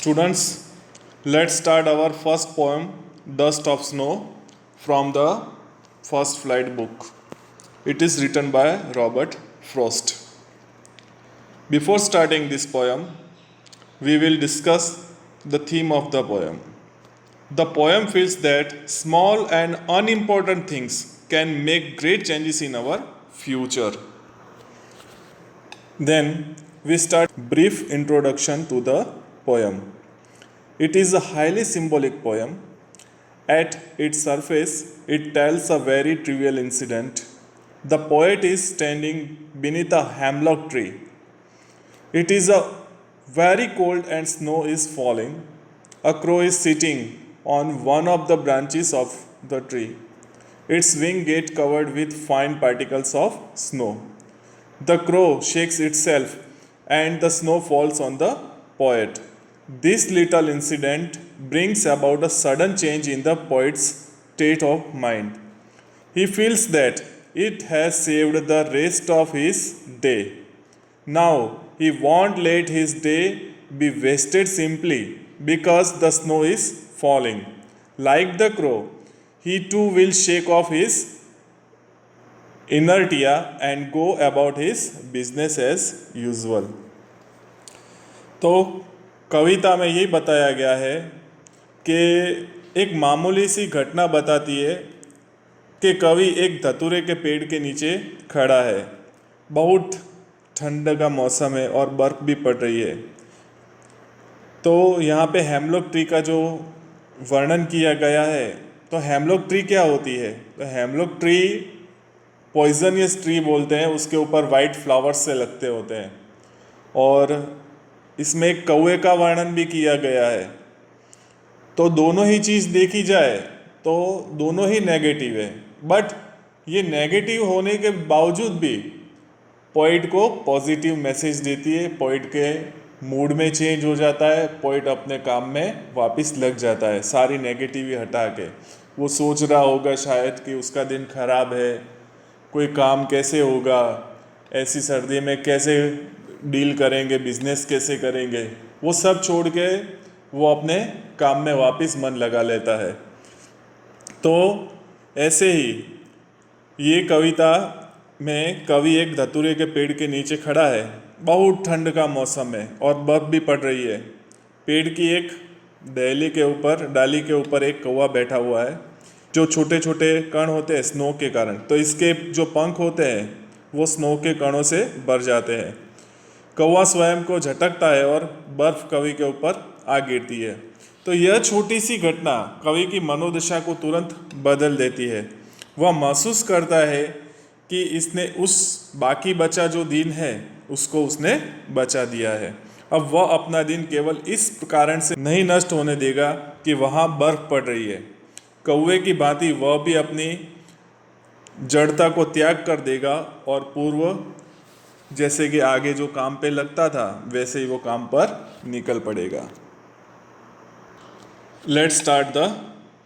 Students, let's start our first poem, Dust of Snow, from the First Flight book. It is written by Robert Frost. Before starting this poem, we will discuss the theme of the poem. The poem feels that small and unimportant things can make great changes in our future. Then we start brief introduction to the poem. It is a highly symbolic poem. At its surface, it tells a very trivial incident. The poet is standing beneath a hemlock tree. It is a very cold and snow is falling. A crow is sitting on one of the branches of the tree. Its wing get covered with fine particles of snow. The crow shakes itself and the snow falls on the poet. This little incident brings about a sudden change in the poet's state of mind. He feels that it has saved the rest of his day. Now he won't let his day be wasted simply because the snow is falling. Like the crow, he too will shake off his inertia and go about his business as usual. तो कविता में यही बताया गया है कि एक मामूली सी घटना बताती है कि कवि एक धतूरे के पेड़ के नीचे खड़ा है। बहुत ठंड का मौसम है और बर्फ़ भी पड़ रही है। तो यहाँ पे हेमलॉक ट्री का जो वर्णन किया गया है, तो हेमलॉक ट्री क्या होती है? तो हेमलॉक ट्री पॉइजनियस ट्री बोलते हैं, उसके ऊपर वाइट फ्लावर्स से लगते होते हैं। और इसमें एक कौवे का वर्णन भी किया गया है। तो दोनों ही चीज़ देखी जाए तो दोनों ही नेगेटिव है, बट ये नेगेटिव होने के बावजूद भी पोइट को पॉजिटिव मैसेज देती है। पोइट के मूड में चेंज हो जाता है, पोइट अपने काम में वापस लग जाता है। सारी नेगेटिविटी हटा के वो सोच रहा होगा शायद कि उसका दिन खराब है, कोई काम कैसे होगा, ऐसी सर्दी में कैसे डील करेंगे, बिजनेस कैसे करेंगे, वो सब छोड़ के वो अपने काम में वापस मन लगा लेता है। तो ऐसे ही ये कविता में कवि एक धतूरे के पेड़ के नीचे खड़ा है। बहुत ठंड का मौसम है और बर्फ़ भी पड़ रही है। पेड़ की एक डाली के ऊपर एक कौवा बैठा हुआ है। जो छोटे छोटे कण होते हैं स्नो के कारण, तो इसके जो पंख होते हैं वो स्नो के कणों से भर जाते हैं। कौवा स्वयं को झटकता है और बर्फ़ कवि के ऊपर आ गिरती है। तो यह छोटी सी घटना कवि की मनोदशा को तुरंत बदल देती है। वह महसूस करता है कि इसने उस बाकी बचा जो दिन है उसको उसने बचा दिया है। अब वह अपना दिन केवल इस कारण से नहीं नष्ट होने देगा कि वहाँ बर्फ़ पड़ रही है। कौवे की भांति वह भी अपनी जड़ता को त्याग कर देगा और पूर्व जैसे कि आगे जो काम पे लगता था वैसे ही वो काम पर निकल पड़ेगा। Let's start the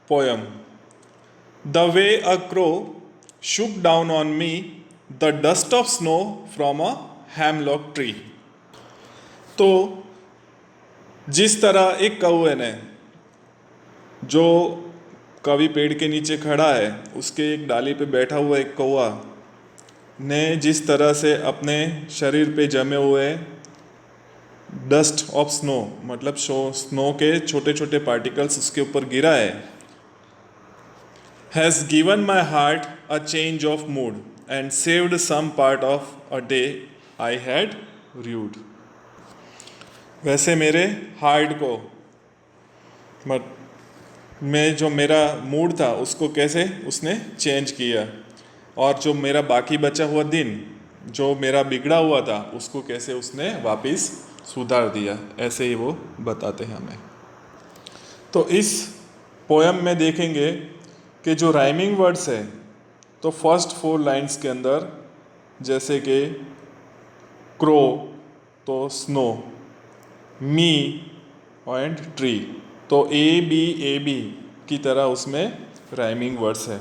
poem. The way a crow shook down on me the dust of snow from a hemlock tree। तो जिस तरह एक कौवे ने, जो कवि पेड़ के नीचे खड़ा है उसके एक डाली पे बैठा हुआ एक कौवा ने जिस तरह से अपने शरीर पे जमे हुए डस्ट ऑफ स्नो, मतलब स्नो के छोटे छोटे पार्टिकल्स उसके ऊपर गिरा है, has given my heart a change of mood and saved some part of a day I had rued। वैसे मेरे हार्ट को में जो मेरा मूड था उसको कैसे उसने चेंज किया, और जो मेरा बाकी बचा हुआ दिन जो मेरा बिगड़ा हुआ था उसको कैसे उसने वापस सुधार दिया। ऐसे ही वो बताते हैं हमें। तो इस पोयम में देखेंगे कि जो राइमिंग वर्ड्स है, तो फर्स्ट 4 लाइन्स के अंदर जैसे कि क्रो तो स्नो, मी एंड ट्री, तो ए बी की तरह उसमें राइमिंग वर्ड्स है।